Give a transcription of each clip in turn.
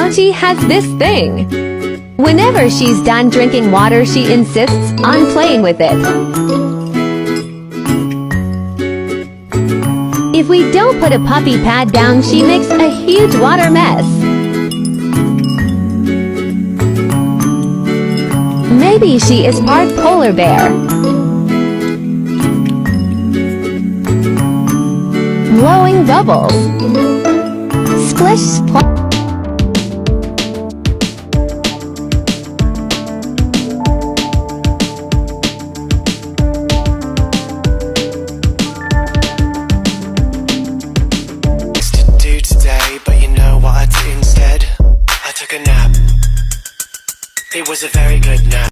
Mochi has this thing. Whenever she's done drinking water, she insists on playing with it. If we don't put a puppy pad down, she makes a huge water mess. Maybe she is part polar bear. Blowing bubbles. Splish splash. It was a very good nap.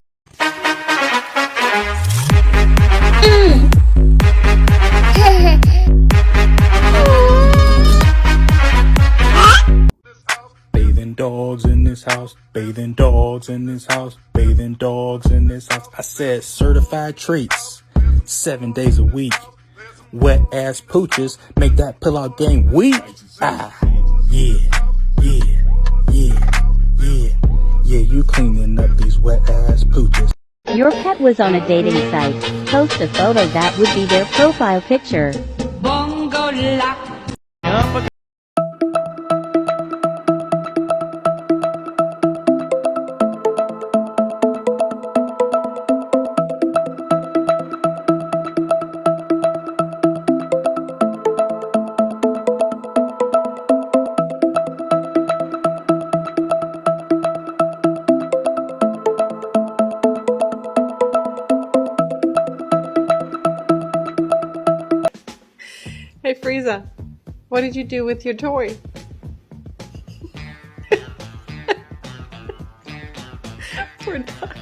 Bathing dogs in this house, bathing dogs in this house, bathing dogs in this house. I said certified treats, 7 days a week. Wet ass pooches make that pull-out game weak. Ah, yeah, yeah, yeah, yeah. Yeah, you cleaning up these wet ass pooches. Your pet was on a dating site. Post a photo that would be their profile picture. Bongo lock. Hey Frieza, what did you do with your toy? Poor duck.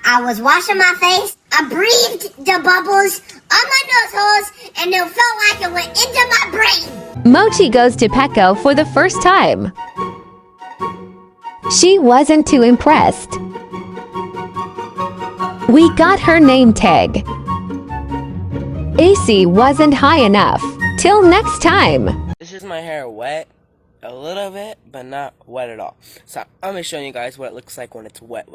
I was washing my face, I breathed the bubbles on my nose holes, and it felt like it went into my brain. Mochi goes to Petco for the first time. She wasn't too impressed. We got her name tag. AC wasn't high enough. Till next time. This is my hair wet a little bit, but not wet at all. So I'm gonna show you guys what it looks like when it's wet.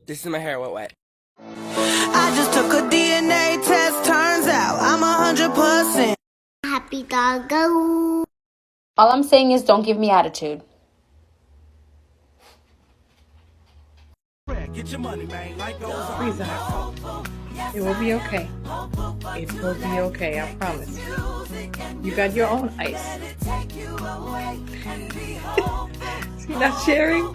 This is my hair wet. I just took a DNA test, turns out I'm 100%. Happy doggo. All I'm saying is don't give me attitude. Get your money, man. Frieza, it will be okay. It will be okay, I promise. You got your own ice. Is he not sharing?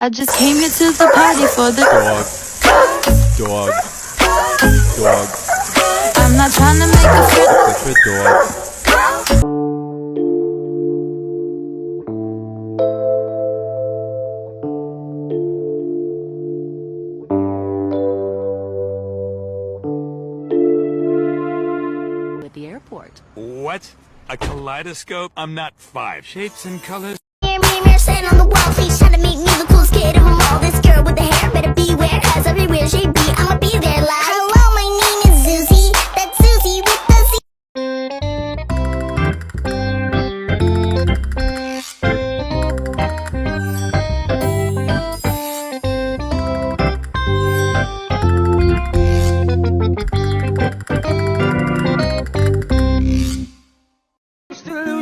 I just came here to the party for the Dog. I'm not trying to make a friend. That's for dog. At the airport. What? A kaleidoscope? I'm not 5 shapes and colors. Mirror, stand on the wall, please try to make me the coolest kid in the mall. This girl with the hair better beware, cause everywhere she be, I'ma be there like, hello, my name is Susie, that's Susie with the Z.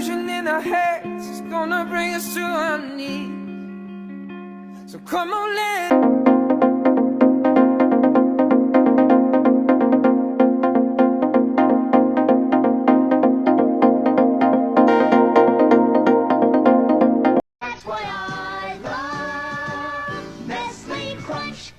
confusion in our heads is gonna bring us to our knees. So come on, That's why I love Nestle Crunch.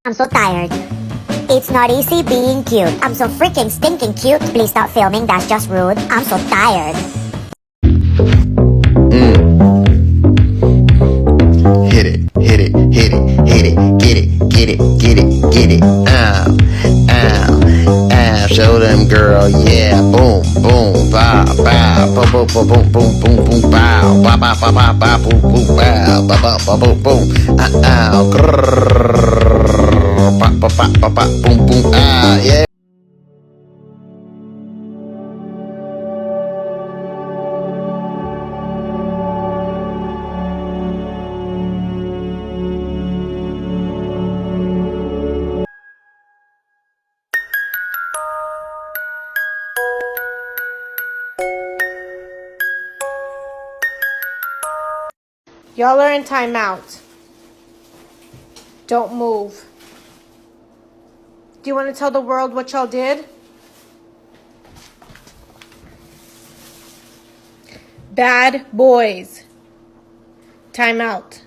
I'm so tired. It's not easy being cute. I'm so freaking stinking cute. Please stop filming, that's just rude. I'm so tired. Hit it, hit it, hit it, hit it, get it, get it, get it, get it. Ow, ow, ow. Show them, girl, yeah. Boom, boom, bow, bow, boom, boom, boom, boom, boom, boom, boom, bow, bow, bow, bow, bow, bow, boom, boom, bow, bow, bow, bow, boom, boom. Ow, grrrr, bow, bow, bow, bow, bow, boom, boom, ah, yeah. Y'all are in timeout. Don't move. Do you want to tell the world what y'all did? Bad boys. Timeout.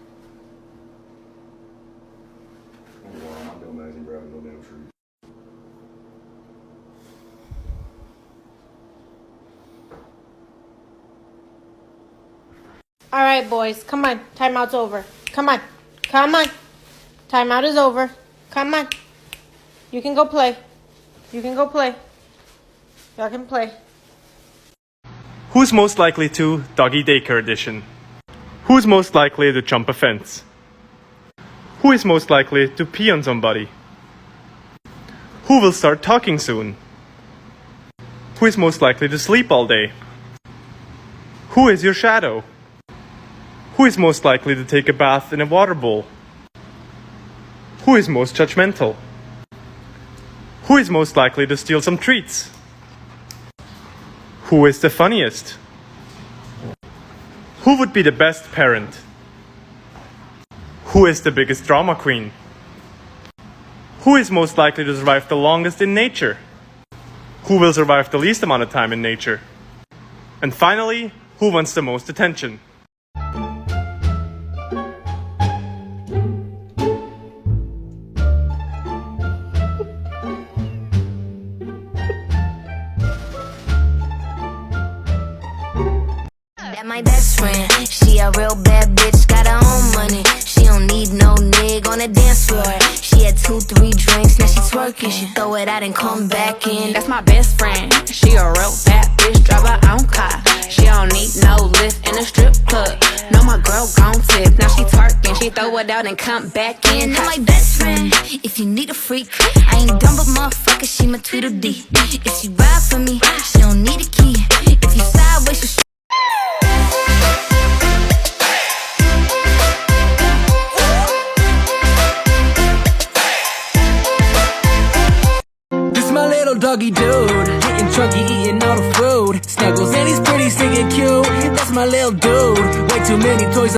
All right, boys. Come on. Timeout's over. Come on. Come on. Timeout is over. Come on. You can go play. You can go play. Y'all can play. Who's most likely to doggy daycare edition? Who's most likely to jump a fence? Who is most likely to pee on somebody? Who will start talking soon? Who is most likely to sleep all day? Who is your shadow? Who is most likely to take a bath in a water bowl? Who is most judgmental? Who is most likely to steal some treats? Who is the funniest? Who would be the best parent? Who is the biggest drama queen? Who is most likely to survive the longest in nature? Who will survive the least amount of time in nature? And finally, who wants the most attention? That my best friend, she a real bad bitch, got her own money. She don't need no nigga on the dance floor. She had 2-3 drinks, now she twerking. She throw it out and come back in. That's my best friend. She a real bad bitch, drive her own car. She don't need no lift in a strip club. No, my girl gon' flip. Now she twerking, she throw it out and come back in. That my best friend, if you need a freak, I ain't dumb but motherfucker, she my Tweedledee. If she ride for me, she don't need a key. If you sideways, she doggy dude, getting chunky, eating all the food. Snuggles and he's pretty, singing cute. That's my little dude. Way too many toys.